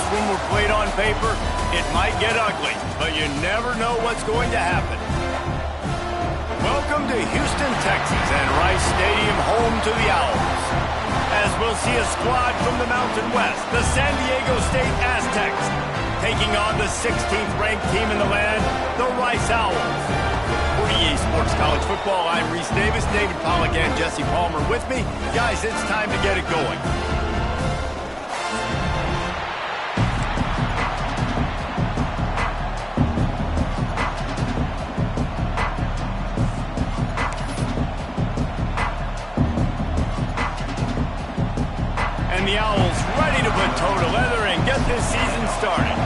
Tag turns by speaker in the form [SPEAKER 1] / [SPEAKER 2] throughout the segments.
[SPEAKER 1] when we're played on paper, it might get ugly, but you never know what's going to happen. Welcome to Houston, Texas, and Rice Stadium, home to the Owls. As we'll see a squad from the Mountain West, the San Diego State Aztecs, taking on the 16th ranked team in the land, the Rice Owls. For EA Sports College Football, I'm Reese Davis, David Pollack, and Jesse Palmer with me. Guys, it's time to get it going. And the Owls ready to put toe to leather and get this season started.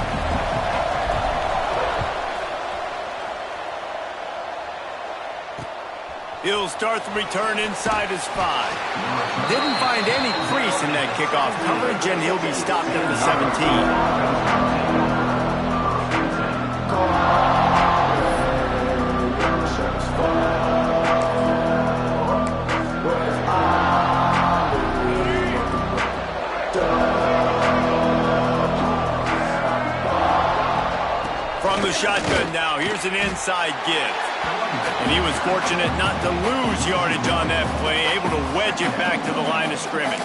[SPEAKER 1] He'll start the return inside his 5. Didn't find any crease in that kickoff coverage, and he'll be stopped at the 17. From the shotgun now, here's an inside give. And he was fortunate not to lose yardage on that play, able to wedge it back to the line of scrimmage.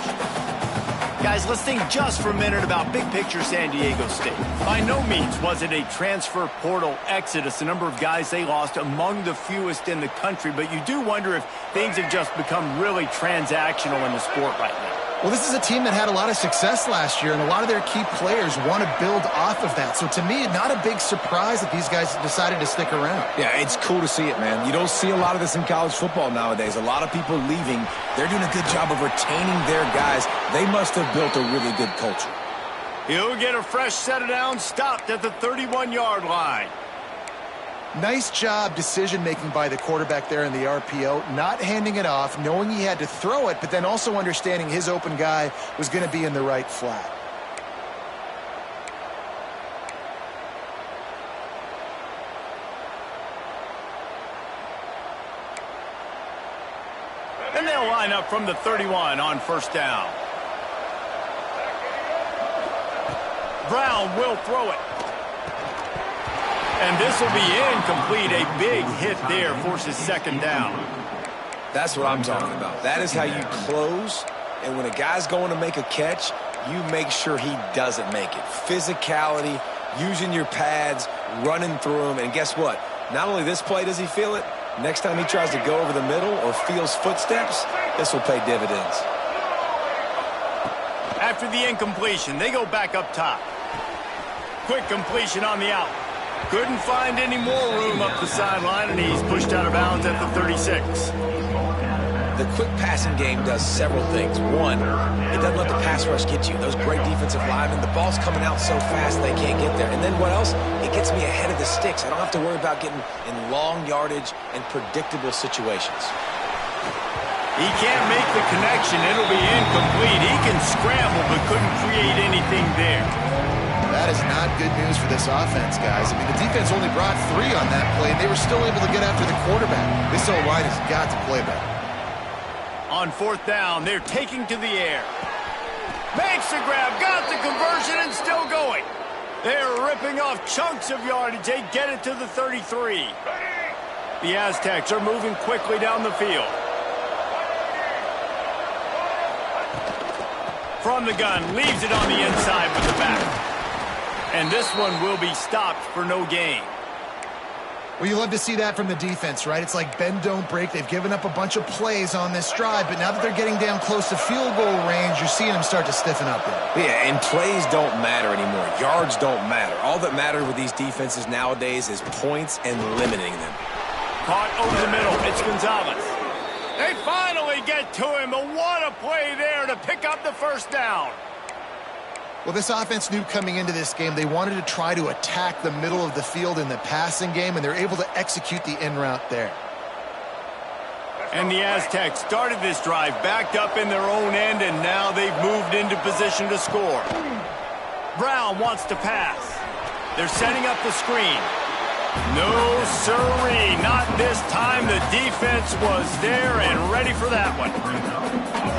[SPEAKER 1] Guys, let's think just for a minute about big picture San Diego State. By no means was it a transfer portal exodus, the number of guys they lost among the fewest in the country, but you do wonder if things have just become really transactional in the sport right now.
[SPEAKER 2] Well, this is a team that had a lot of success last year, and a lot of their key players want to build off of that. So to me, not a big surprise that these guys decided to stick around.
[SPEAKER 3] Yeah, it's cool to see it, man. You don't see a lot of this in college football nowadays. A lot of people leaving. They're doing a good job of retaining their guys. They must have built a really good culture.
[SPEAKER 1] He'll get a fresh set of downs, stopped at the 31-yard line.
[SPEAKER 2] Nice job decision-making by the quarterback there in the RPO, not handing it off, knowing he had to throw it, but then also understanding his open guy was going to be in the right flat.
[SPEAKER 1] And they'll line up from the 31 on first down. Brown will throw it. And this will be incomplete. A big hit there forces second down.
[SPEAKER 3] That's what I'm talking about. That is how you close. And when a guy's going to make a catch, you make sure he doesn't make it. Physicality, using your pads, running through him. And guess what? Not only this play does he feel it, next time he tries to go over the middle or feels footsteps, this will pay dividends.
[SPEAKER 1] After the incompletion, they go back up top. Quick completion on the out. Couldn't find any more room up the sideline, and he's pushed out of bounds at the 36.
[SPEAKER 3] The quick passing game does several things. One, it doesn't let the pass rush get you. Those great defensive linemen, the ball's coming out so fast they can't get there. And then what else? It gets me ahead of the sticks. I don't have to worry about getting in long yardage and predictable situations.
[SPEAKER 1] He can't make the connection. It'll be incomplete. He can scramble, but couldn't create anything there.
[SPEAKER 2] That is not good news for this offense, guys. I mean, the defense only brought 3 on that play, and they were still able to get after the quarterback. This O-line has got to play better.
[SPEAKER 1] On fourth down, they're taking to the air. Makes the grab, got the conversion, and still going. They're ripping off chunks of yardage. They get it to the 33. The Aztecs are moving quickly down the field. From the gun, leaves it on the inside with the back. And this one will be stopped for no gain.
[SPEAKER 2] Well, you love to see that from the defense, right? It's like bend, don't break. They've given up a bunch of plays on this drive, but now that they're getting down close to field goal range, you're seeing them start to stiffen up there.
[SPEAKER 3] Yeah, and plays don't matter anymore. Yards don't matter. All that matters with these defenses nowadays is points and limiting them.
[SPEAKER 1] Caught over the middle. It's Gonzalez. They finally get to him, but what a play there to pick up the first down.
[SPEAKER 2] Well, this offense knew coming into this game they wanted to try to attack the middle of the field in the passing game, and they're able to execute the in route there.
[SPEAKER 1] And the Aztecs started this drive backed up in their own end, and now they've moved into position to score. Brown wants to pass. They're setting up the screen. No sirree, not this time. The defense was there and ready for that one.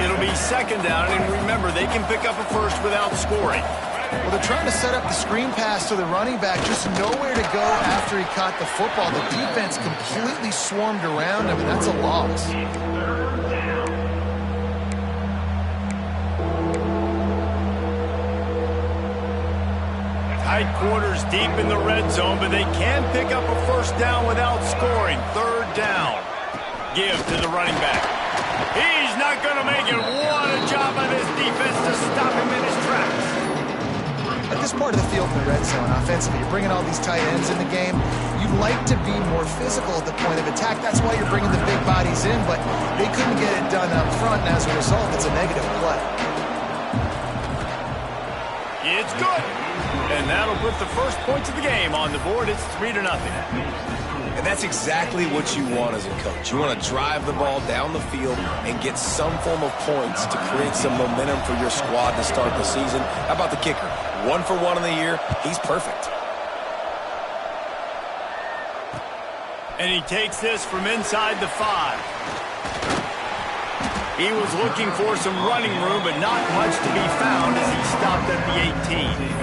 [SPEAKER 1] It'll be second down, and remember, they can pick up a first without scoring.
[SPEAKER 2] Well, they're trying to set up the screen pass to the running back, just nowhere to go after he caught the football. The defense completely swarmed around him, and that's a loss.
[SPEAKER 1] Tight quarters deep in the red zone, but they can pick up a first down without scoring. Third down. Give to the running back. He's not going to make it. What a job by this defense to stop him in his tracks.
[SPEAKER 2] At this part of the field in the red zone, offensively, you're bringing all these tight ends in the game. You'd like to be more physical at the point of attack. That's why you're bringing the big bodies in, but they couldn't get it done up front, and as a result, it's a negative play.
[SPEAKER 1] It's good. And that'll put the first points of the game on the board. It's 3-0.
[SPEAKER 3] And that's exactly what you want as a coach. You want to drive the ball down the field and get some form of points to create some momentum for your squad to start the season. How about the kicker? 1 for 1 in the year. He's perfect.
[SPEAKER 1] And he takes this from inside the 5. He was looking for some running room, but not much to be found as he stopped at the 18.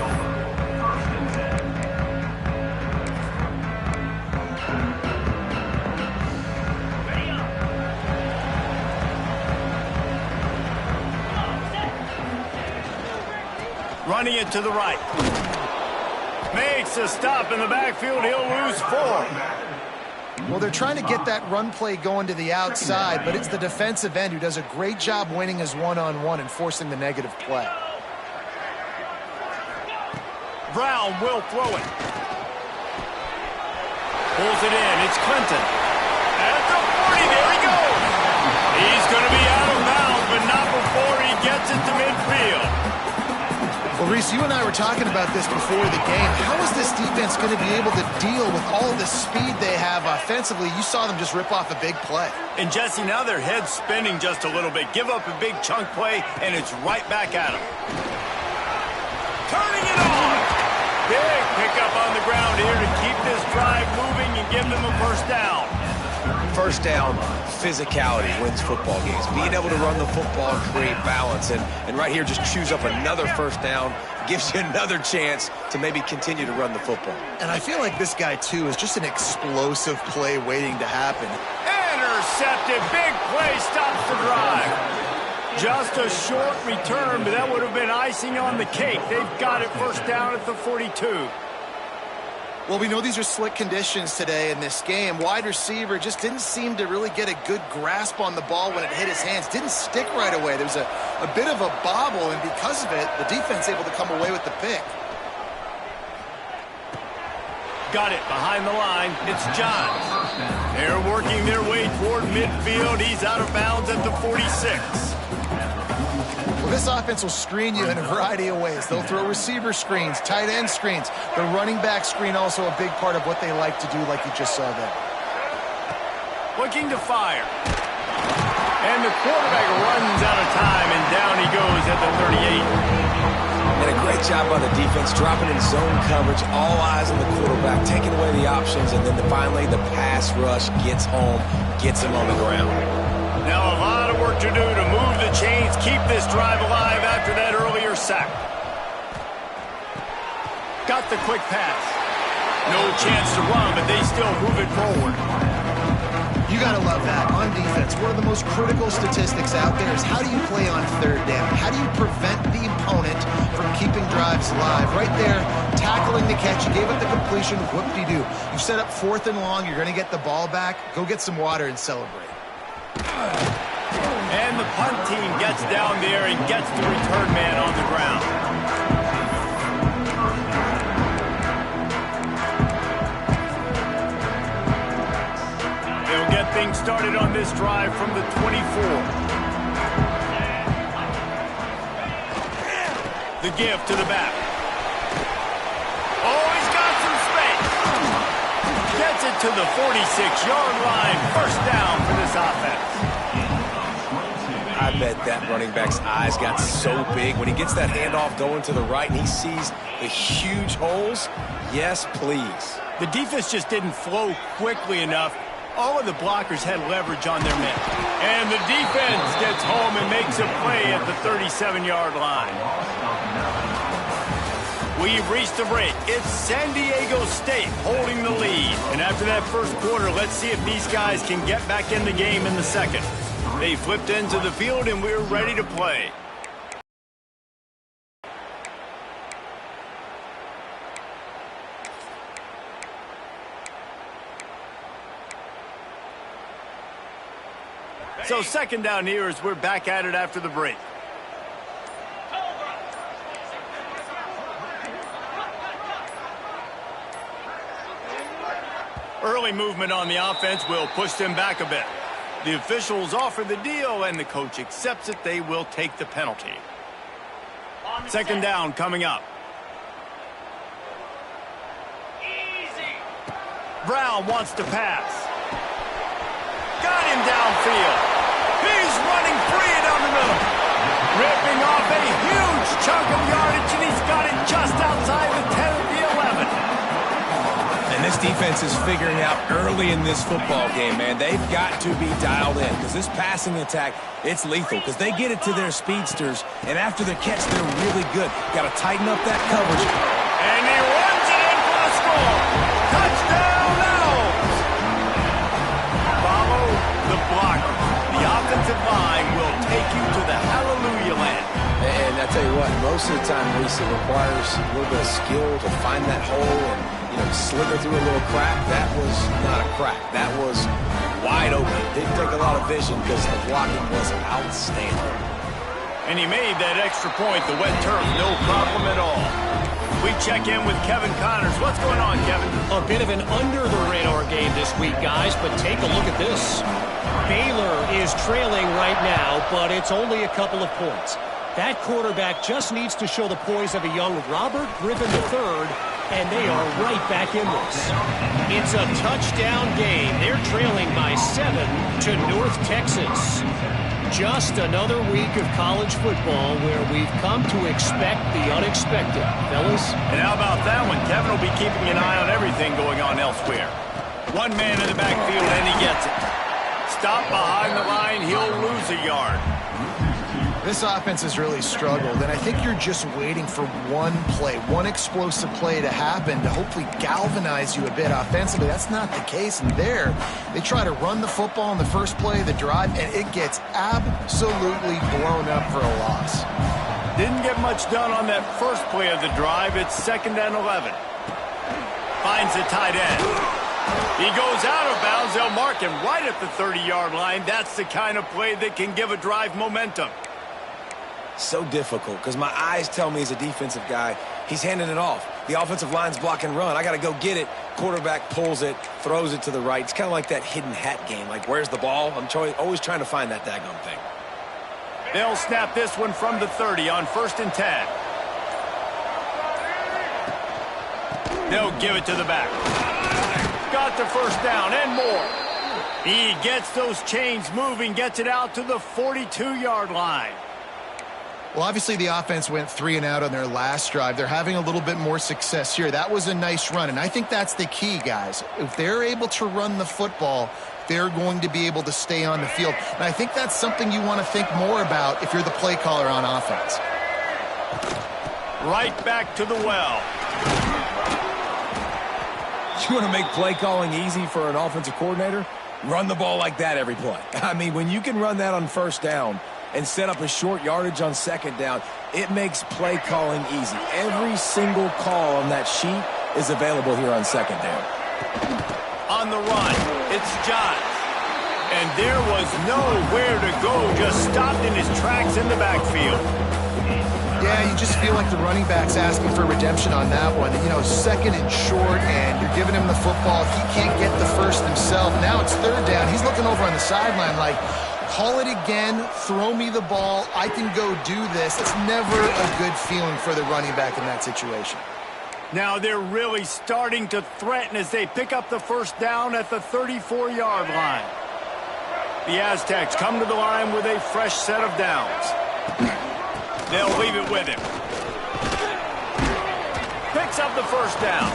[SPEAKER 1] Running it to the right. Makes a stop in the backfield. He'll lose 4.
[SPEAKER 2] Well, they're trying to get that run play going to the outside, but it's the defensive end who does a great job winning his one-on-one and forcing the negative play.
[SPEAKER 1] Brown will throw it. Pulls it in. It's Clinton. At the 40, there he goes. He's going to be out of bounds, but not before he gets it to midfield.
[SPEAKER 2] Well, Reese, you and I were talking about this before the game. How is this defense going to be able to deal with all the speed they have offensively? You saw them just rip off a big play.
[SPEAKER 1] And, Jesse, now their head's spinning just a little bit. Give up a big chunk play, and it's right back at them. Turning it on. Big pickup on the ground here to keep this drive moving and give them a first down.
[SPEAKER 3] First down, physicality wins football games. Being able to run the football, create balance, and right here just chews up another first down, gives you another chance to maybe continue to run the football.
[SPEAKER 2] And I feel like this guy, too, is just an explosive play waiting to happen.
[SPEAKER 1] Intercepted. Big play stops the drive. Just a short return, but that would have been icing on the cake. They've got it first down at the 42.
[SPEAKER 2] Well, we know these are slick conditions today in this game. Wide receiver just didn't seem to really get a good grasp on the ball when it hit his hands. Didn't stick right away. There was a bit of a bobble, and because of it, the defense able to come away with the pick.
[SPEAKER 1] Got it behind the line. It's Johns. They're working their way toward midfield. He's out of bounds at the 46.
[SPEAKER 2] Well, this offense will screen you in a variety of ways. They'll throw receiver screens, tight end screens. The running back screen also a big part of what they like to do, like you just saw there.
[SPEAKER 1] Looking to fire. And the quarterback runs out of time, and down he goes at the 38.
[SPEAKER 3] And a great job by the defense, dropping in zone coverage, all eyes on the quarterback, taking away the options, and then finally the pass rush gets home, gets him on the ground.
[SPEAKER 1] Now a lot of work to do to move the chains, keep this drive alive after that earlier sack. Got the quick pass. No chance to run, but they still move it forward.
[SPEAKER 2] You got to love that. On defense, one of the most critical statistics out there is how do you play on third down? How do you prevent the opponent from keeping drives alive? Right there, tackling the catch. You gave up the completion. Whoop-de-doo. You've set up 4th and long. You're going to get the ball back. Go get some water and celebrate.
[SPEAKER 1] And the punt team gets down there and gets the return man on the ground. They'll get things started on this drive from the 24. The give to the back. Oh, he's got some space. Gets it to the 46-yard line. First down for this offense.
[SPEAKER 3] I bet that running back's eyes got so big when he gets that handoff going to the right and he sees the huge holes. Yes, please.
[SPEAKER 1] The defense just didn't flow quickly enough. All of the blockers had leverage on their men. And the defense gets home and makes a play at the 37-yard line. We've reached the break. It's San Diego State holding the lead. And after that first quarter, let's see if these guys can get back in the game in the second. They flipped into the field, and we're ready to play. So second down here as we're back at it after the break. Early movement on the offense will push them back a bit. The officials offer the deal, and the coach accepts it. They will take the penalty. Second down coming up. Brown wants to pass. Got him downfield. He's running free down the middle. Ripping off a huge chunk of yardage, and he's got it just outside the 10 of the 11.
[SPEAKER 3] And this defense is figuring out early in this football game, man. They've got to be dialed in because this passing attack, it's lethal because they get it to their speedsters, and after the catch, they're really good. Got to tighten up that coverage.
[SPEAKER 1] And he runs it in for the score. Touchdown, Owls. Follow the blocker. The offensive line will take you to the hallelujah land.
[SPEAKER 3] And I tell you what, most of the time, Reese, it requires a little bit of skill to find that hole and slither through a little crack. That was not a crack. That was wide open. Didn't take a lot of vision because the blocking was outstanding.
[SPEAKER 1] And he made that extra point. The wet turf, no problem at all. We check in with Kevin Connors. What's going on, Kevin?
[SPEAKER 4] A bit of an under-the-radar game this week, guys, but take a look at this. Baylor is trailing right now, but it's only a couple of points. That quarterback just needs to show the poise of a young Robert Griffin III, and they are right back in this. It's a touchdown game. They're trailing by 7 to North Texas. Just another week of college football where we've come to expect the unexpected, fellas.
[SPEAKER 1] And how about that one? Kevin will be keeping an eye on everything going on elsewhere. One man in the backfield, and he gets it. Stop behind the line, he'll lose a yard.
[SPEAKER 2] This offense has really struggled, and I think you're just waiting for one play, one explosive play to happen to hopefully galvanize you a bit offensively. That's not the case, and there, they try to run the football in the first play of the drive, and it gets absolutely blown up for a loss.
[SPEAKER 1] Didn't get much done on that first play of the drive. It's 2nd and 11. Finds the tight end. He goes out of bounds. They'll mark him right at the 30-yard line. That's the kind of play that can give a drive momentum.
[SPEAKER 3] So difficult because my eyes tell me as a defensive guy, he's handing it off. The offensive line's block and run. I got to go get it. Quarterback pulls it, throws it to the right. It's kind of like that hidden hat game. Like, where's the ball? I'm always trying to find that daggone thing.
[SPEAKER 1] They'll snap this one from the 30 on 1st and 10. They'll give it to the back. Got the first down and more. He gets those chains moving, gets it out to the 42-yard line.
[SPEAKER 2] Well, obviously the offense went 3 and out on their last drive. They're having a little bit more success here. That was a nice run, and I think that's the key, guys. If they're able to run the football, they're going to be able to stay on the field. And I think that's something you want to think more about if you're the play caller on offense.
[SPEAKER 1] Right back to the well.
[SPEAKER 3] You want to make play calling easy for an offensive coordinator? Run the ball like that every play. I mean, when you can run that on 1st down and set up a short yardage on 2nd down, it makes play calling easy. Every single call on that sheet is available here on 2nd down.
[SPEAKER 1] On the run, it's Johns. And there was nowhere to go, just stopped in his tracks in the backfield.
[SPEAKER 2] Yeah, you just feel like the running back's asking for redemption on that one. 2nd and short, and you're giving him the football. He can't get the first himself. Now it's 3rd down. He's looking over on the sideline like, call it again, throw me the ball, I can go do this. It's never a good feeling for the running back in that situation.
[SPEAKER 1] Now they're really starting to threaten as they pick up the first down at the 34-yard line. The Aztecs come to the line with a fresh set of downs. They'll leave it with him. Picks up the first down.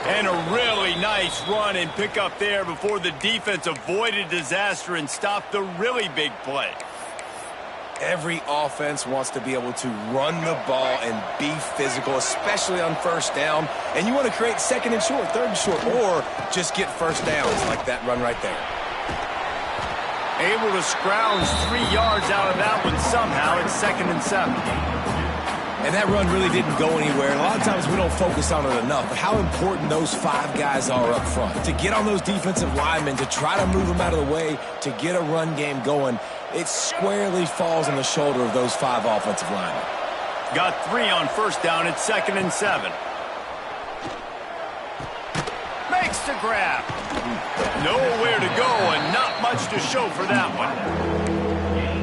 [SPEAKER 1] And a really nice run and pick up there before the defense avoided disaster and stopped the really big play.
[SPEAKER 3] Every offense wants to be able to run the ball and be physical, especially on first down. And you want to create second and short, third and short, or just get first downs like that run right there.
[SPEAKER 1] Able to scrounge 3 yards out of that one somehow. It's 2nd and 7.
[SPEAKER 3] And that run really didn't go anywhere. And a lot of times we don't focus on it enough, but how important those 5 guys are up front. To get on those defensive linemen, to try to move them out of the way, to get a run game going, it squarely falls on the shoulder of those 5 offensive linemen.
[SPEAKER 1] Got 3 on first down. It's 2nd and 7. Makes the grab. Nowhere to go and not much to show for that one.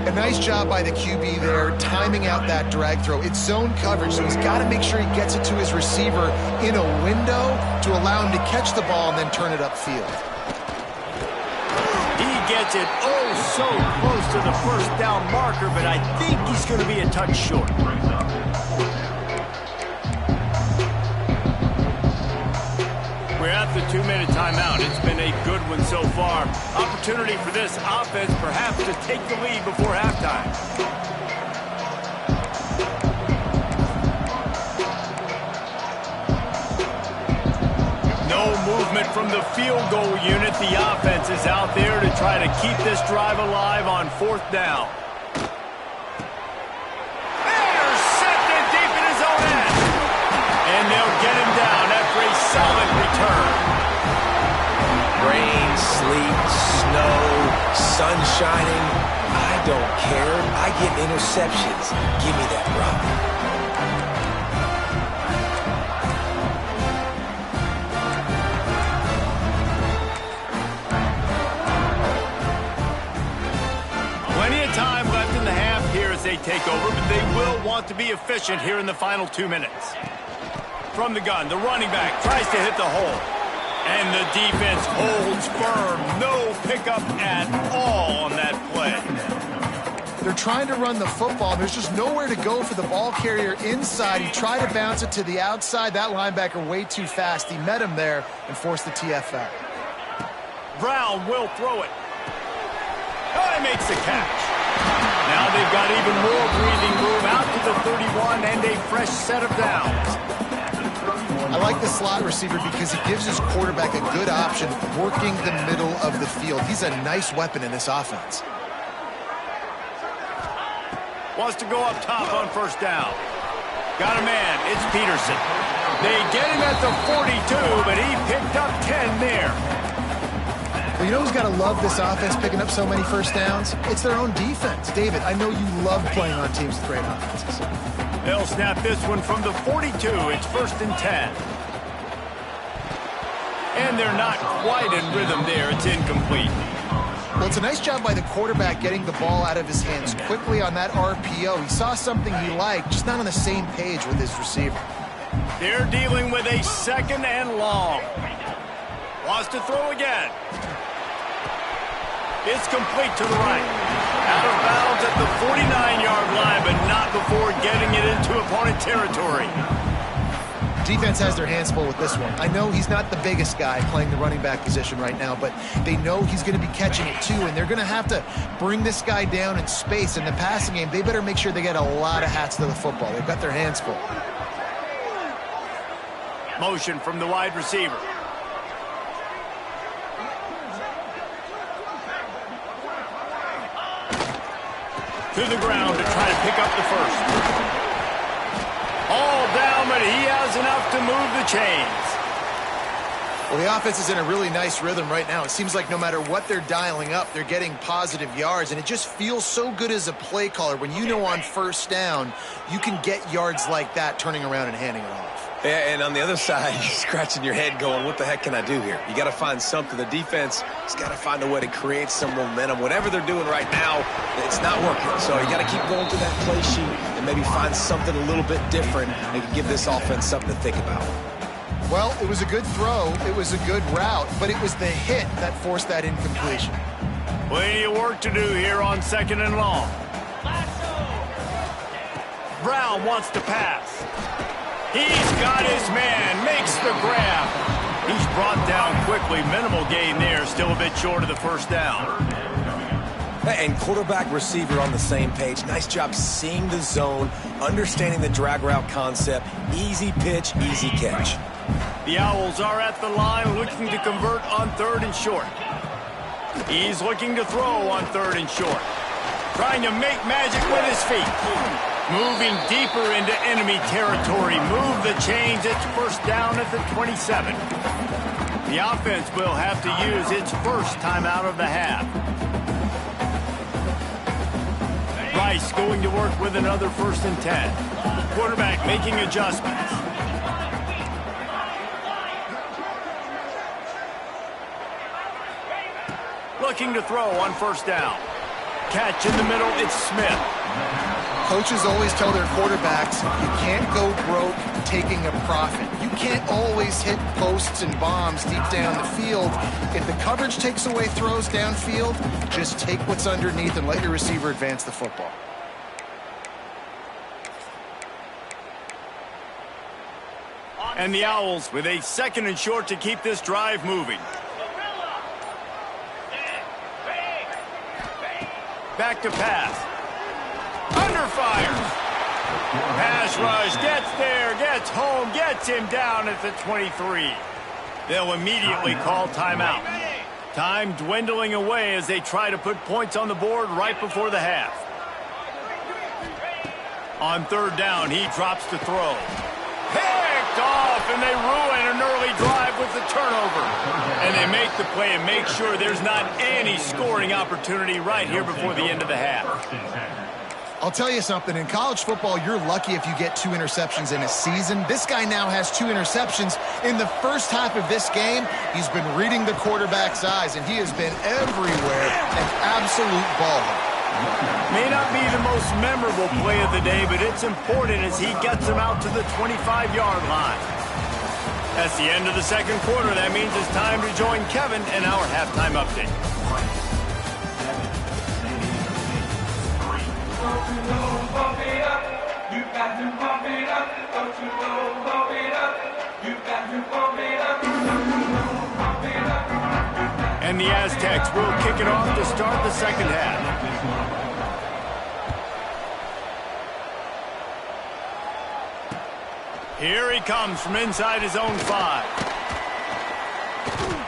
[SPEAKER 2] A nice job by the QB there, timing out that drag throw. It's zone coverage, so he's got to make sure he gets it to his receiver in a window to allow him to catch the ball and then turn it upfield.
[SPEAKER 1] He gets it so close to the first down marker, but I think he's going to be a touch short. We're at the 2-minute timeout. It's been a good one so far. Opportunity for this offense perhaps to take the lead before halftime. No movement from the field goal unit. The offense is out there to try to keep this drive alive on 4th down. Intercepted deep in his own end. And they'll get him down after a solid return.
[SPEAKER 3] Rain, sleet, snow, sun shining, I don't care. I get interceptions. Give me that rock.
[SPEAKER 1] Plenty of time left in the half here as they take over, but they will want to be efficient here in the final 2 minutes. From the gun, the running back tries to hit the hole. And the defense holds firm. No pickup at all on that play.
[SPEAKER 2] They're trying to run the football. There's just nowhere to go for the ball carrier inside. He tried to bounce it to the outside. That linebacker way too fast. He met him there and forced the TFL.
[SPEAKER 1] Brown will throw it. Oh, he makes the catch. Now they've got even more breathing room out to the 31 and a fresh set of downs.
[SPEAKER 2] I like the slot receiver because he gives his quarterback a good option working the middle of the field. He's a nice weapon in this offense.
[SPEAKER 1] Wants to go up top on first down. Got a man. It's Peterson. They get him at the 42, but he picked up 10 there.
[SPEAKER 2] Well, you know who's got to love this offense picking up so many first downs? It's their own defense. David, I know you love playing on teams with great offenses.
[SPEAKER 1] They'll snap this one from the 42. It's 1st and 10. And they're not quite in rhythm there. It's incomplete.
[SPEAKER 2] Well, it's a nice job by the quarterback getting the ball out of his hands quickly on that RPO. He saw something he liked, just not on the same page with his receiver.
[SPEAKER 1] They're dealing with a 2nd and long. Wants to throw again. It's complete to the right. Out of bounds at the 49-yard line, but not before getting it into opponent territory.
[SPEAKER 2] Defense has their hands full with this one. I know he's not the biggest guy playing the running back position right now, but they know he's going to be catching it too, and they're going to have to bring this guy down in space. In the passing game, they better make sure they get a lot of hats to the football. They've got their hands full.
[SPEAKER 1] Motion from the wide receiver. To the ground to try to pick up the first. All down, but he has enough to move the chains.
[SPEAKER 2] Well, the offense is in a really nice rhythm right now. It seems like no matter what they're dialing up, they're getting positive yards, and it just feels so good as a play caller when you know on first down you can get yards like that turning around and handing it off.
[SPEAKER 3] Yeah, and on the other side, you're scratching your head going, what the heck can I do here? You got to find something. The defense has got to find a way to create some momentum. Whatever they're doing right now, it's not working. So you got to keep going through that play sheet and maybe find something a little bit different that can give this offense something to think about.
[SPEAKER 2] Well, it was a good throw. It was a good route, but it was the hit that forced that incompletion.
[SPEAKER 1] Plenty of work to do here on 2nd and long. Brown wants to pass. He's got his man, makes the grab. He's brought down quickly. Minimal gain there, still a bit short of the first down.
[SPEAKER 3] And quarterback, receiver on the same page. Nice job seeing the zone, understanding the drag route concept. Easy pitch, easy catch.
[SPEAKER 1] The Owls are at the line looking to convert on 3rd and short. He's looking to throw on 3rd and short. Trying to make magic with his feet. Moving deeper into enemy territory. Move the chains. It's first down at the 27. The offense will have to use its first timeout of the half. Rice going to work with another 1st and 10. Quarterback making adjustments. Looking to throw on 1st down. Catch in the middle, it's Smith.
[SPEAKER 2] Coaches always tell their quarterbacks, you can't go broke taking a profit. You can't always hit posts and bombs deep down the field. If the coverage takes away throws downfield, just take what's underneath and let your receiver advance the football.
[SPEAKER 1] And the Owls with a 2nd and short to keep this drive moving. Back to pass. Under fire. Pass rush. Gets there. Gets home. Gets him down at the 23. They'll immediately call timeout. Time dwindling away as they try to put points on the board right before the half. On 3rd down, he drops to throw. Picked off, and they ruin an early drive with the turnover. And they make the play and make sure there's not any scoring opportunity right here before the end of the half.
[SPEAKER 2] I'll tell you something, in college football, you're lucky if you get 2 interceptions in a season. This guy now has 2 interceptions. In the first half of this game, he's been reading the quarterback's eyes, and he has been everywhere, an absolute baller.
[SPEAKER 1] May not be the most memorable play of the day, but it's important as he gets him out to the 25-yard line. That's the end of the 2nd quarter. That means it's time to join Kevin in our halftime update. And the Aztecs will kick it off to start the 2nd half. Here he comes from inside his own 5.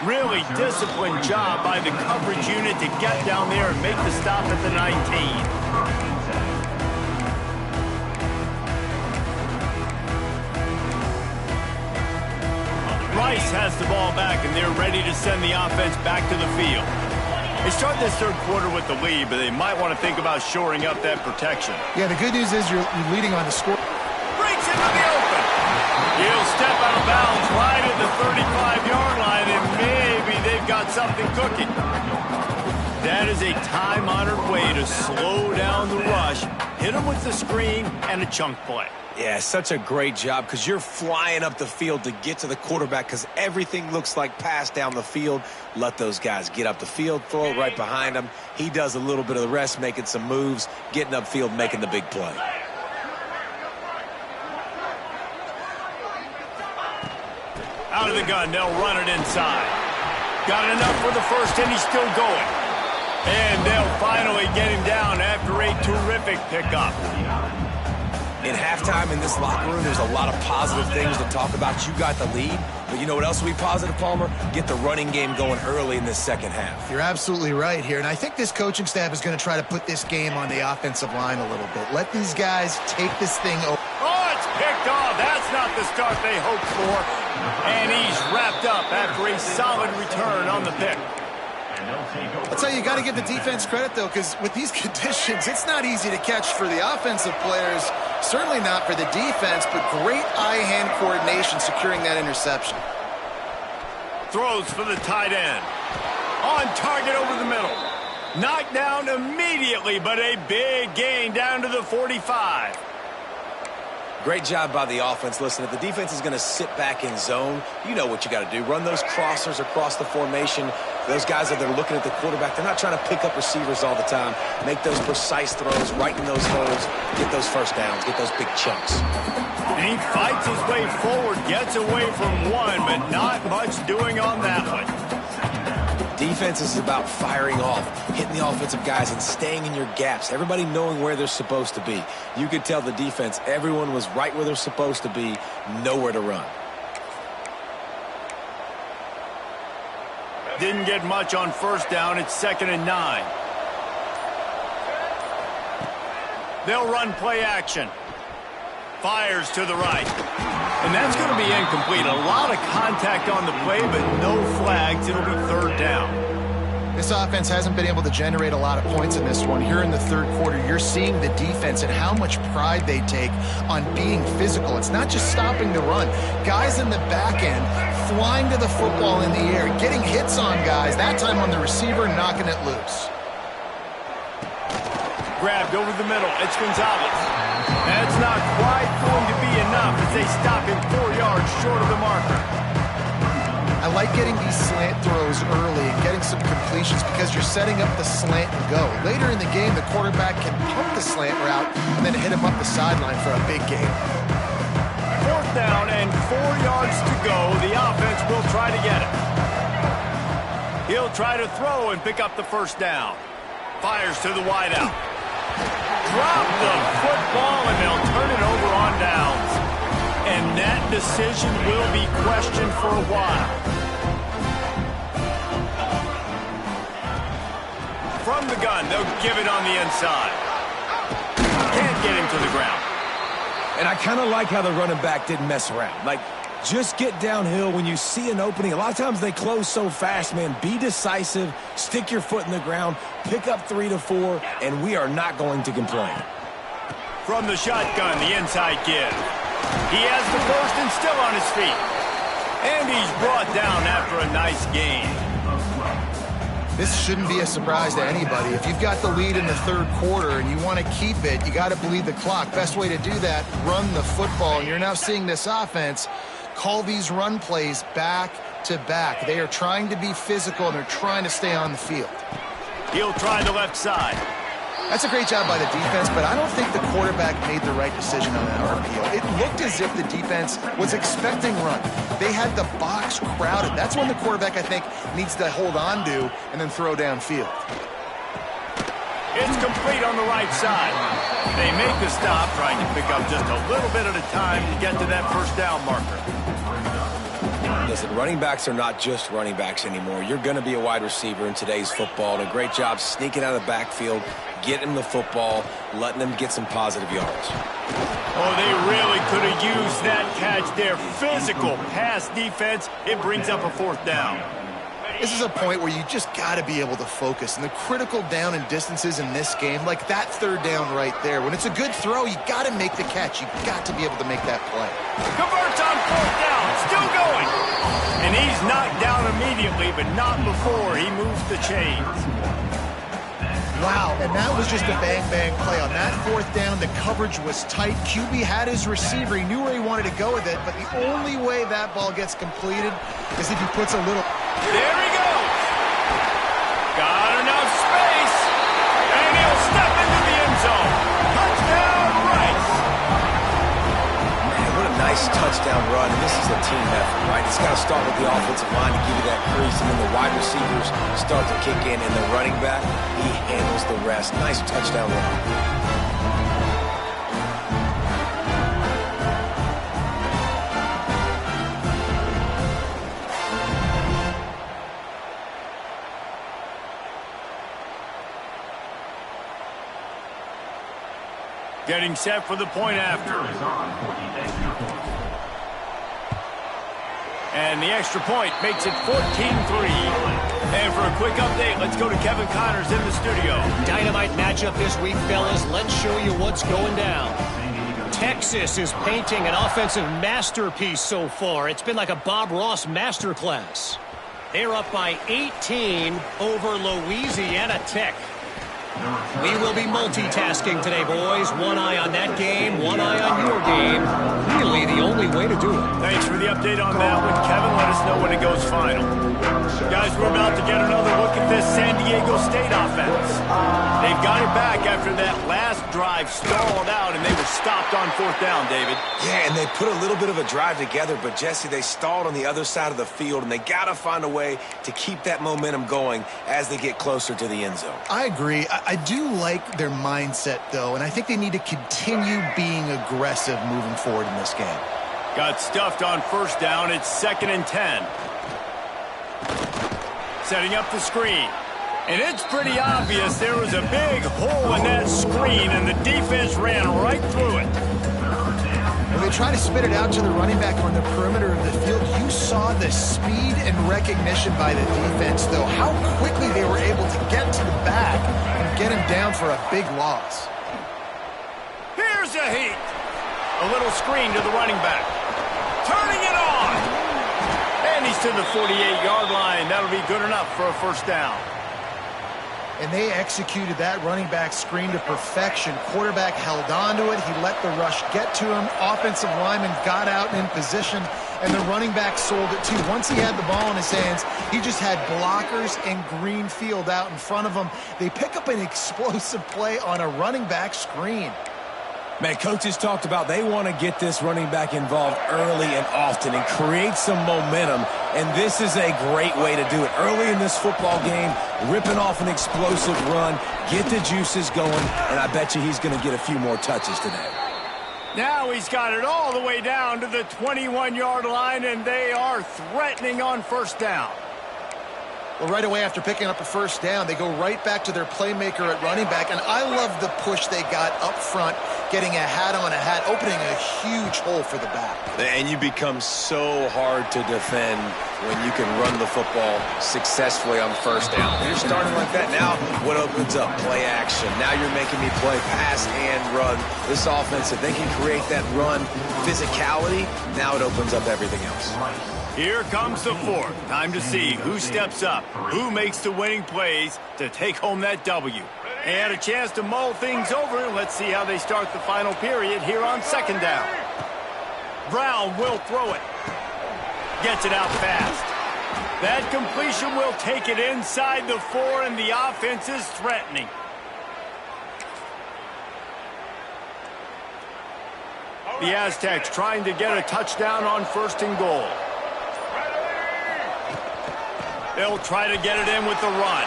[SPEAKER 1] Really disciplined job by the coverage unit to get down there and make the stop at the 19. Rice has the ball back, and they're ready to send the offense back to the field. They start this 3rd quarter with the lead, but they might want to think about shoring up that protection.
[SPEAKER 2] Yeah, the good news is you're leading on the score.
[SPEAKER 1] Breaks into the open. He'll step out of bounds right at the 35-yard line, and maybe they've got something cooking. That is a time-honored way to slow down the rush, hit him with the screen, and a chunk play.
[SPEAKER 3] Yeah, such a great job because you're flying up the field to get to the quarterback because everything looks like pass down the field. Let those guys get up the field, throw it right behind him. He does a little bit of the rest, making some moves, getting upfield, making the big play.
[SPEAKER 1] Out of the gun, they'll run it inside. Got enough for the 1st, and he's still going. And they'll finally get him down after a terrific pickup.
[SPEAKER 3] In halftime in this locker room, there's a lot of positive things to talk about. You got the lead, but you know what else will be positive, Palmer? Get the running game going early in this 2nd half.
[SPEAKER 2] You're absolutely right here, and I think this coaching staff is going to try to put this game on the offensive line a little bit. Let these guys take this thing over.
[SPEAKER 1] Oh, it's picked off. That's not the start they hoped for. And he's wrapped up after a solid return on the pick.
[SPEAKER 2] I'll tell you, you got to give the defense credit, though, because with these conditions, it's not easy to catch for the offensive players, certainly not for the defense, but great eye-hand coordination securing that interception.
[SPEAKER 1] Throws for the tight end. On target over the middle. Knocked down immediately, but a big gain down to the 45.
[SPEAKER 3] Great job by the offense. Listen, if the defense is going to sit back in zone, you know what you got to do. Run those crossers across the formation. Those guys that are looking at the quarterback, they're not trying to pick up receivers all the time. Make those precise throws, right in those holes, get those 1st downs, get those big chunks.
[SPEAKER 1] And he fights his way forward, gets away from one, but not much doing on that one.
[SPEAKER 3] Defense is about firing off, hitting the offensive guys, and staying in your gaps. Everybody knowing where they're supposed to be. You could tell the defense, everyone was right where they're supposed to be, nowhere to run.
[SPEAKER 1] Didn't get much on first down. It's 2nd and 9. They'll run play action. Fires to the right. And that's going to be incomplete. A lot of contact on the play, but no flags. It'll be 3rd down.
[SPEAKER 2] This offense hasn't been able to generate a lot of points in this one. Here in the third quarter, you're seeing the defense and how much pride they take on being physical. It's not just stopping the run. Guys in the back end flying to the football in the air, getting hits on guys, that time on the receiver, knocking it loose.
[SPEAKER 1] Grabbed over the middle. It's Gonzalez. That's not quite going to be enough as they stop him 4 yards short of the marker.
[SPEAKER 2] I like getting these slant throws early and getting some completions because you're setting up the slant and go. Later in the game, the quarterback can pump the slant route and then hit him up the sideline for a big gain.
[SPEAKER 1] 4th down and 4 yards to go. The offense will try to get it. He'll try to throw and pick up the 1st down. Fires to the wideout. Drop the football and they'll turn it over on downs. And that decision will be questioned for a while. From the gun, they'll give it on the inside. Can't get him to the ground.
[SPEAKER 3] And I kind of like how the running back didn't mess around. Like, just get downhill when you see an opening. A lot of times they close so fast, man. Be decisive, stick your foot in the ground, pick up 3 to 4, and we are not going to complain.
[SPEAKER 1] From the shotgun, the inside give. He has the first and still on his feet. And he's brought down after a nice gain.
[SPEAKER 2] This shouldn't be a surprise to anybody. If you've got the lead in the third quarter and you want to keep it, you got to bleed the clock. Best way to do that, run the football. And you're now seeing this offense call these run plays back to back. They are trying to be physical and they're trying to stay on the field.
[SPEAKER 1] He'll try the left side.
[SPEAKER 2] That's a great job by the defense, but I don't think the quarterback made the right decision on that RPO. It looked as if the defense was expecting run. They had the box crowded. That's when the quarterback, I think, needs to hold on to and then throw downfield.
[SPEAKER 1] It's complete on the right side. They make the stop, trying to pick up just a little bit at a time to get to that 1st down marker.
[SPEAKER 3] Listen, running backs are not just running backs anymore. You're going to be a wide receiver in today's football. And a great job sneaking out of the backfield, getting the football, letting them get some positive yards.
[SPEAKER 1] Oh, they really could have used that catch there. Physical pass defense. It brings up a 4th down.
[SPEAKER 2] This is a point where you just got to be able to focus. And the critical down and distances in this game, like that 3rd down right there, when it's a good throw, you got to make the catch. You got to be able to make that play.
[SPEAKER 1] Converts on 4th down. Still going. And he's knocked down immediately, but not before he moves the chains.
[SPEAKER 2] Wow, and that was just a bang-bang play. On that 4th down, the coverage was tight. QB had his receiver. He knew where he wanted to go with it, but the only way that ball gets completed is if he puts a little...
[SPEAKER 1] There he goes. Got enough space. And he'll step into the end zone. Touchdown, Rice.
[SPEAKER 3] Man, what a nice touchdown run. And this is a team effort, right? It's got to start with the offensive line to give you that crease, and then the wide receivers start to kick in, and the running back, he handles the rest. Nice touchdown run.
[SPEAKER 1] Getting set for the point after. And the extra point makes it 14-3. And for a quick update, let's go to Kevin Connors in the studio.
[SPEAKER 4] Dynamite matchup this week, fellas. Let's show you what's going down. Texas is painting an offensive masterpiece so far. It's been like a Bob Ross masterclass. They're up by 18 over Louisiana Tech. We will be multitasking today, boys. One eye on that game, one eye on your game. Really the only way to do it.
[SPEAKER 1] Thanks for the update on that one, Kevin. Let us know when it goes final. Guys, we're about to get another look at this San Diego State offense. They've got it back after that last drive stalled out, and they were stopped on 4th down, David.
[SPEAKER 3] Yeah, and they put a little bit of a drive together, but, Jesse, they stalled on the other side of the field, and they got to find a way to keep that momentum going as they get closer to the end zone.
[SPEAKER 2] I agree. I do like their mindset, though, and I think they need to continue being aggressive moving forward in this game.
[SPEAKER 1] Got stuffed on 1st down. It's 2nd and 10. Setting up the screen. And it's pretty obvious there was a big hole in that screen, and the defense ran right through it.
[SPEAKER 2] When they try to spit it out to the running back on the perimeter of the field, you saw the speed and recognition by the defense, though, how quickly they were able to get to the back and get him down for a big loss.
[SPEAKER 1] Here's a heat. A little screen to the running back. Turning it on. And he's to the 48-yard line. That'll be good enough for a 1st down.
[SPEAKER 2] And they executed that running back screen to perfection. Quarterback held on to it. He let the rush get to him. Offensive lineman got out and in position, and the running back sold it too. Once he had the ball in his hands, he just had blockers and green field out in front of him. They pick up an explosive play on a running back screen.
[SPEAKER 3] Man, coaches talked about they want to get this running back involved early and often and create some momentum, and this is a great way to do it. Early in this football game, ripping off an explosive run, get the juices going, and I bet you he's going to get a few more touches today.
[SPEAKER 1] Now he's got it all the way down to the 21-yard line, and they are threatening on 1st down.
[SPEAKER 2] Well, right away after picking up a 1st down, they go right back to their playmaker at running back, and I love the push they got up front, getting a hat on a hat, opening a huge hole for the back.
[SPEAKER 3] And you become so hard to defend when you can run the football successfully on 1st down. When you're starting like that now, what opens up? Play action. Now you're making me play pass and run. This offense, if they can create that run physicality, now it opens up everything else.
[SPEAKER 1] Here comes the 4th. Time to see who steps up, who makes the winning plays to take home that W. And a chance to mull things over. Let's see how they start the final period here on 2nd down. Brown will throw it. Gets it out fast. That completion will take it inside the 4, and the offense is threatening. The Aztecs trying to get a touchdown on 1st and goal. They'll try to get it in with the run.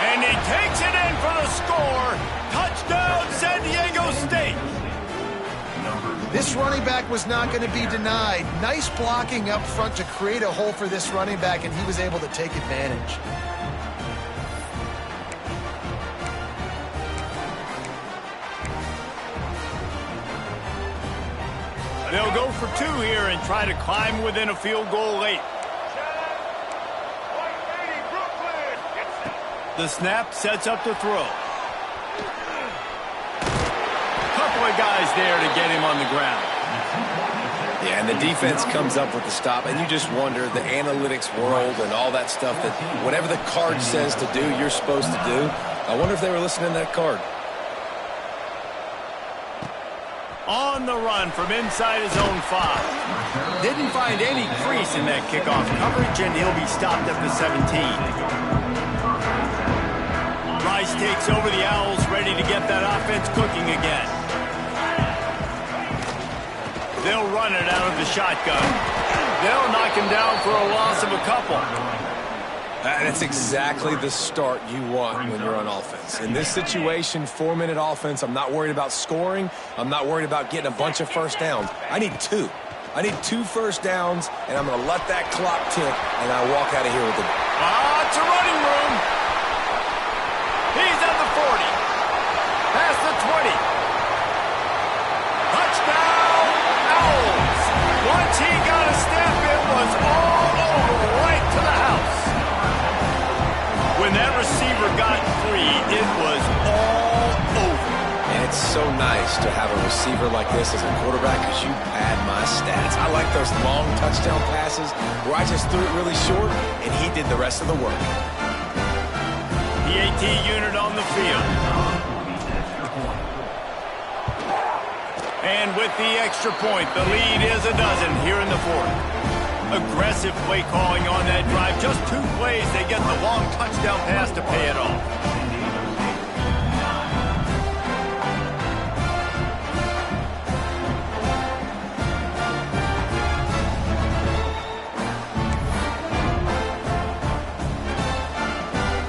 [SPEAKER 1] And he takes it in for the score. Touchdown, San Diego State.
[SPEAKER 2] This running back was not going to be denied. Nice blocking up front to create a hole for this running back, and he was able to take advantage.
[SPEAKER 1] They'll go for 2 here and try to climb within a field goal late. The snap sets up the throw. Couple of guys there to get him on the ground.
[SPEAKER 3] Yeah, and the defense comes up with the stop, and you just wonder, the analytics world and all that stuff, that whatever the card says to do, you're supposed to do. I wonder if they were listening to that card.
[SPEAKER 1] On the run from inside his own 5. Didn't find any crease in that kickoff coverage, and he'll be stopped at the 17. Rice takes over the Owls, ready to get that offense cooking again. They'll run it out of the shotgun. They'll knock him down for a loss of a couple.
[SPEAKER 3] That's exactly the start you want when you're on offense. In this situation, 4-minute offense, I'm not worried about scoring. I'm not worried about getting a bunch of 1st downs. I need 2. I need 2 1st downs, and I'm going to let that clock tick, and I walk out of here with it.
[SPEAKER 1] It's a running room. He's at the 40. Past the 20. Touchdown, Owls. Once he got a step, it was all over, right to the house. When that receiver got free, it was all over.
[SPEAKER 3] And it's so nice to have a receiver like this as a quarterback because you pad my stats. I like those long touchdown passes where I just threw it really short and he did the rest of the work.
[SPEAKER 1] PAT unit on the field. And with the extra point, the lead is a dozen here in the fourth. Aggressive play calling on that drive. Just 2 plays, they get the long touchdown pass to pay it off.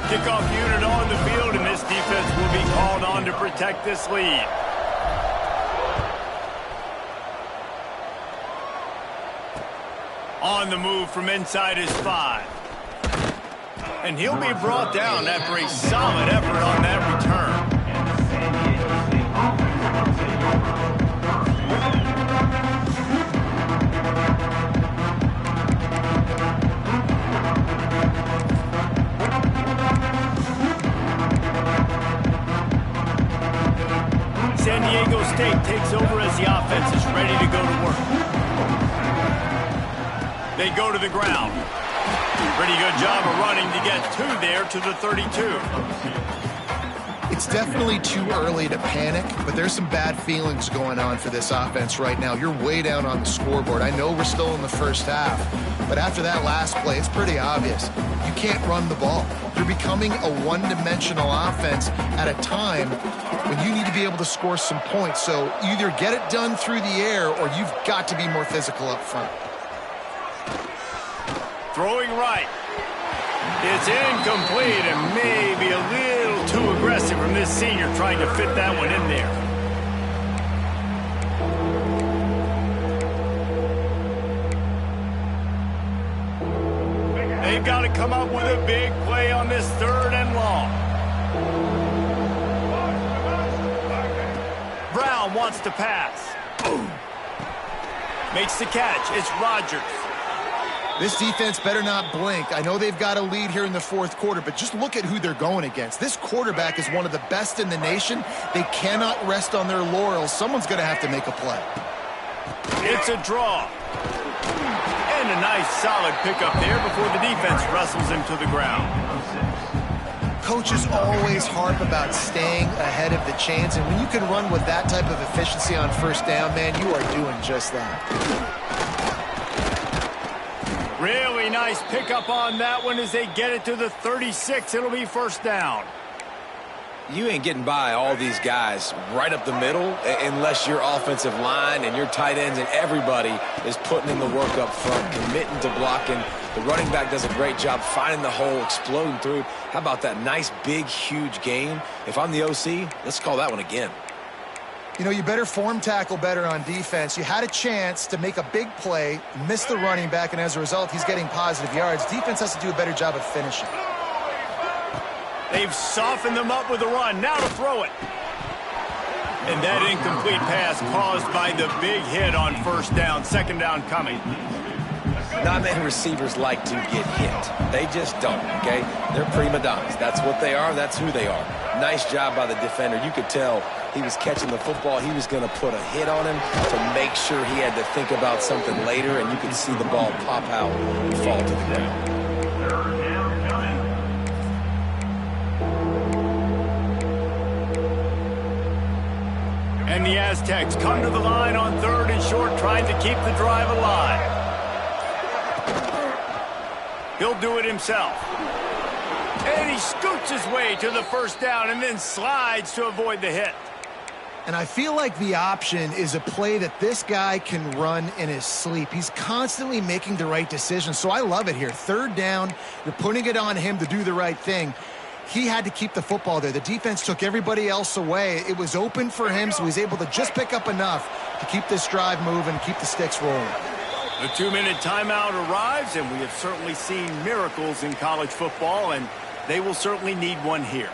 [SPEAKER 1] Kickoff unit on the field, and this defense will be called on to protect this lead. On the move from inside his 5. And he'll be brought down after a solid effort on that return. San Diego State takes over as the offense is ready to go to work. They go to the ground. Pretty good job of running to get 2 there to the 32.
[SPEAKER 2] It's definitely too early to panic, but there's some bad feelings going on for this offense right now. You're way down on the scoreboard. I know we're still in the first half, but after that last play, it's pretty obvious. You can't run the ball. You're becoming a one-dimensional offense at a time when you need to be able to score some points. So either get it done through the air or you've got to be more physical up front.
[SPEAKER 1] Throwing right. It's incomplete and maybe a little too aggressive from this senior trying to fit that one in there. They've got to come up with a big play on this 3rd and long. Brown wants to pass. Makes the catch. It's Rodgers.
[SPEAKER 2] This defense better not blink. I know they've got a lead here in the 4th quarter, but just look at who they're going against. This quarterback is one of the best in the nation. They cannot rest on their laurels. Someone's going to have to make a play.
[SPEAKER 1] It's a draw. And a nice solid pickup there before the defense wrestles him to the ground.
[SPEAKER 2] Coaches always harp about staying ahead of the chains, and when you can run with that type of efficiency on 1st down, man, you are doing just that.
[SPEAKER 1] Really nice pickup on that one as they get it to the 36. It'll be 1st down.
[SPEAKER 3] You ain't getting by all these guys right up the middle unless your offensive line and your tight ends and everybody is putting in the work up front, committing to blocking. The running back does a great job finding the hole, exploding through. How about that nice, big, huge gain? If I'm the OC, let's call that one again.
[SPEAKER 2] You know, you better form tackle better on defense. You had a chance to make a big play, miss the running back, and as a result, he's getting positive yards. Defense has to do a better job of finishing.
[SPEAKER 1] They've softened them up with a run. Now to throw it. And that incomplete pass caused by the big hit on 1st down. 2nd down coming.
[SPEAKER 3] Not many receivers like to get hit. They just don't, okay? They're prima donnas. That's what they are. That's who they are. Nice job by the defender. You could tell he was catching the football. He was going to put a hit on him to make sure he had to think about something later, and you could see the ball pop out and fall to the ground.
[SPEAKER 1] And the Aztecs come to the line on 3rd and short, trying to keep the drive alive. He'll do it himself. And he scoots his way to the 1st down and then slides to avoid the hit.
[SPEAKER 2] And I feel like the option is a play that this guy can run in his sleep. He's constantly making the right decision, so I love it here. 3rd down, you're putting it on him to do the right thing. He had to keep the football there. The defense took everybody else away. It was open for him, so he's able to just pick up enough to keep this drive moving, keep the sticks rolling.
[SPEAKER 1] The 2-minute timeout arrives, and we have certainly seen miracles in college football, and they will certainly need one here.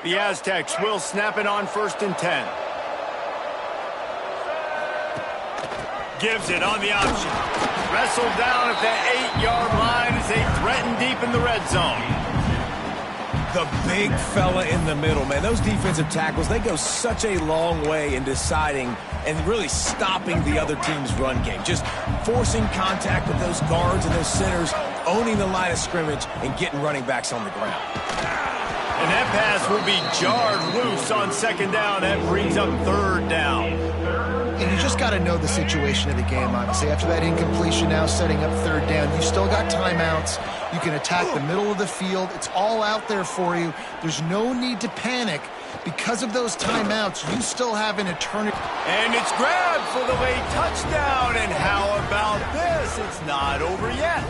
[SPEAKER 1] The Aztecs will snap it on 1st and 10. Gives it on the option. Wrestled down at the 8-yard line as they threaten deep in the red zone.
[SPEAKER 3] The big fella in the middle, man. Those defensive tackles, they go such a long way in deciding and really stopping the other team's run game. Just forcing contact with those guards and those centers, owning the line of scrimmage, and getting running backs on the ground.
[SPEAKER 1] And that pass will be jarred loose on second down. That brings up third down.
[SPEAKER 2] And you just got to know the situation of the game, obviously. After that incompletion now setting up third down, you still got timeouts. You can attack the middle of the field. It's all out there for you. There's no need to panic. Because of those timeouts, you still have an eternity.
[SPEAKER 1] And it's grabbed for the late touchdown. And how about this? It's not over yet.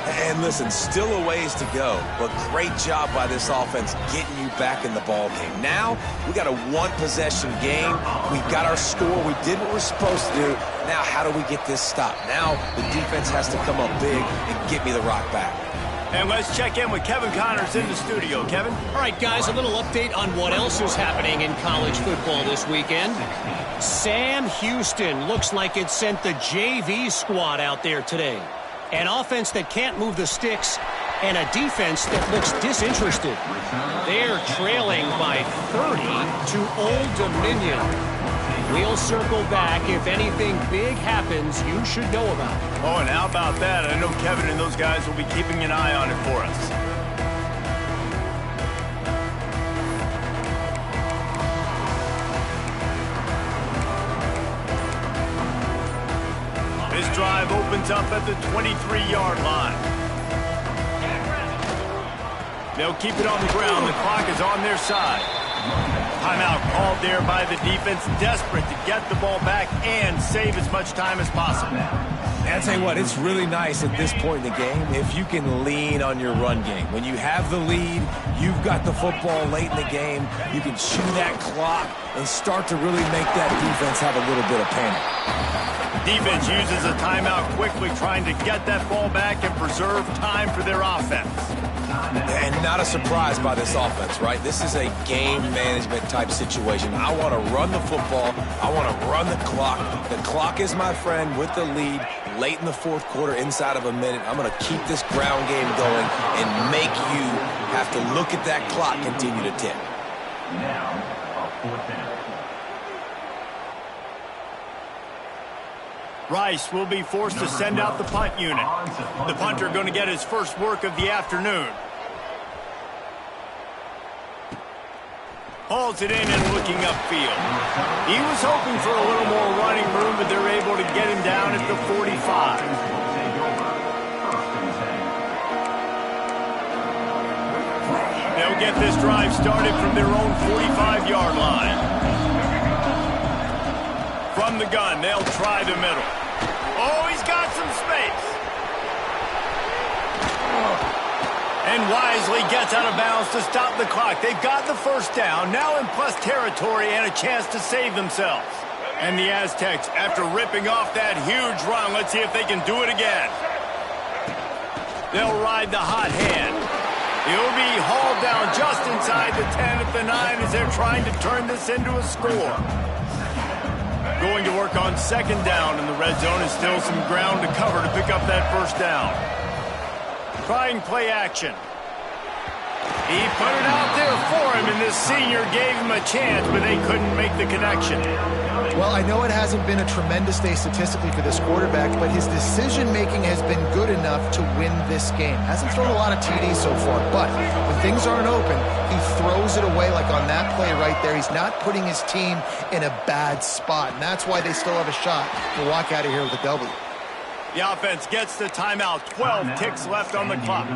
[SPEAKER 3] And listen, still a ways to go, but great job by this offense getting you back in the ball game. Now, we got a one-possession game. We got our score. We did what we're supposed to do. Now, how do we get this stopped? Now, the defense has to come up big and get me the rock back.
[SPEAKER 1] And let's check in with Kevin Connors in the studio. Kevin?
[SPEAKER 4] All right, guys, a little update on what else is happening in college football this weekend. Sam Houston looks like it sent the JV squad out there today. An offense that can't move the sticks, and a defense that looks disinterested. They're trailing by 30 to Old Dominion. We'll circle back if anything big happens you should know about.
[SPEAKER 1] Oh, and how about that? I know Kevin and those guys will be keeping an eye on it for us. This drive opens up at the 23-yard line. They'll keep it on the ground. The clock is on their side. Timeout called there by the defense, desperate to get the ball back and save as much time as possible.
[SPEAKER 3] And I'll tell you what, it's really nice at this point in the game if you can lean on your run game. When you have the lead, you've got the football late in the game, you can chew that clock and start to really make that defense have a little bit of panic.
[SPEAKER 1] Defense uses a timeout quickly, trying to get that ball back and preserve time for their offense.
[SPEAKER 3] And not a surprise by this offense, right? This is a game management type situation. I want to run the football. I want to run the clock. The clock is my friend with the lead late in the fourth quarter, inside of a minute. I'm going to keep this ground game going and make you have to look at that clock continue to tick.
[SPEAKER 5] Now, a fourth down.
[SPEAKER 1] Rice will be forced to send out the punt unit. The punter going to get his first work of the afternoon. Hauls it in and looking upfield. He was hoping for a little more running room, but they're able to get him down at the 45. They'll get this drive started from their own 45-yard line. From the gun, they'll try the middle. Oh, he's got some space. And wisely gets out of bounds to stop the clock. They've got the first down, now in plus territory and a chance to save themselves. And the Aztecs, after ripping off that huge run, let's see if they can do it again. They'll ride the hot hand. He'll be hauled down just inside the 10 at the 9 as they're trying to turn this into a score. Going to work on second down in the red zone, and still some ground to cover to pick up that first down. Trying play action. He put it out there for him, and this senior gave him a chance, but they couldn't make the connection.
[SPEAKER 2] Well, I know it hasn't been a tremendous day statistically for this quarterback, but his decision-making has been good enough to win this game. Hasn't thrown a lot of TDs so far, but when things aren't open, he throws it away like on that play right there. He's not putting his team in a bad spot, and that's why they still have a shot to walk out of here with a W.
[SPEAKER 1] The offense gets the timeout. 12 ticks left on the clock.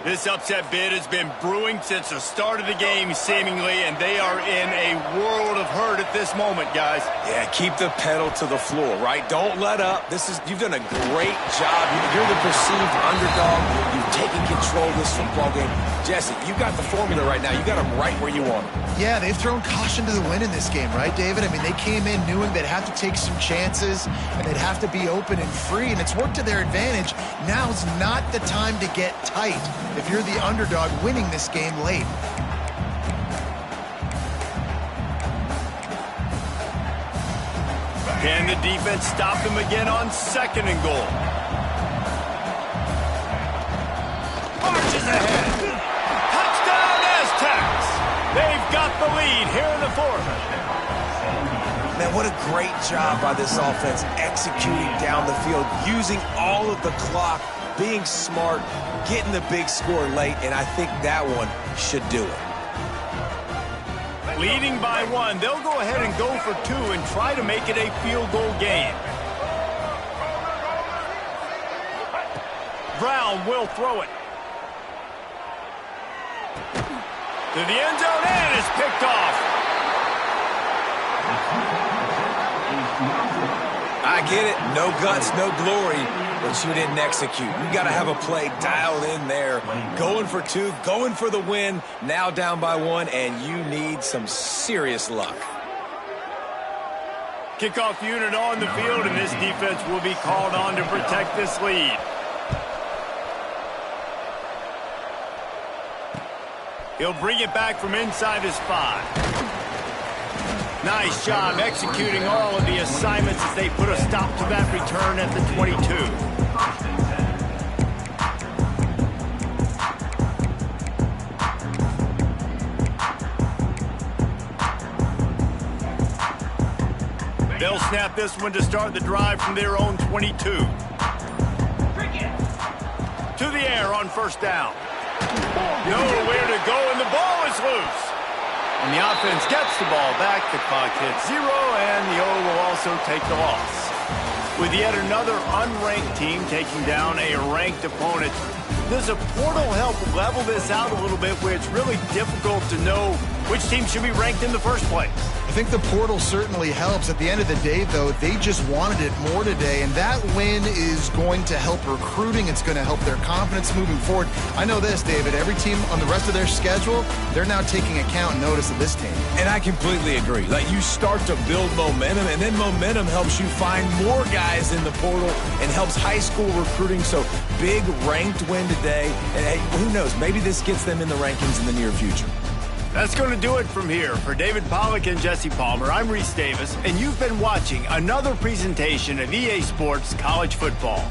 [SPEAKER 1] This upset bid has been brewing since the start of the game, seemingly, and they are in a world of hurt at this moment, guys.
[SPEAKER 3] Yeah, keep the pedal to the floor, right? Don't let up. You've done a great job. You're the perceived underdog. You've taken control of this football game. Jesse, you got the formula right now. You got them right where you want them.
[SPEAKER 2] Yeah, they've thrown caution to the wind in this game, right, David? I mean, they came in knowing they'd have to take some chances, and they'd have to be open and free, and it's worked to their advantage. Now's not the time to get tight if you're the underdog winning this game late.
[SPEAKER 1] Can the defense stop them again on second and goal? Marches ahead. Touchdown! the lead here in the fourth.
[SPEAKER 3] Man, what a great job by this offense executing down the field, using all of the clock, being smart, getting the big score late, and I think that one should do it.
[SPEAKER 1] Leading by 1, they'll go ahead and go for 2 and try to make it a field goal game. Brown will throw it. To the end zone, and it's picked off.
[SPEAKER 3] I get it. No guts, no glory, but you didn't execute. You got to have a play dialed in there. Going for 2, going for the win, now down by 1, and you need some serious luck.
[SPEAKER 1] Kickoff unit on the field, and this defense will be called on to protect this lead. He'll bring it back from inside his 5. Nice job executing all of the assignments as they put a stop to that return at the 22. They'll snap this one to start the drive from their own 22. To the air on first down. Nowhere to go, and the ball is loose. And the offense gets the ball back. The clock hits 0, and the O will also take the loss. With yet another unranked team taking down a ranked opponent, does a portal help level this out a little bit where it's really difficult to know which team should be ranked in the first place?
[SPEAKER 2] I think the portal certainly helps. At the end of the day, though, they just wanted it more today, and that win is going to help recruiting. It's going to help their confidence moving forward. I know this, David. Every team on the rest of their schedule, they're now taking account and notice of this team.
[SPEAKER 3] And I completely agree. Like, you start to build momentum, and then momentum helps you find more guys in the portal and helps high school recruiting. So, big ranked win today. And hey, who knows? Maybe this gets them in the rankings in the near future.
[SPEAKER 1] That's going to do it from here. For David Pollack and Jesse Palmer, I'm Reese Davis, and you've been watching another presentation of EA Sports College Football.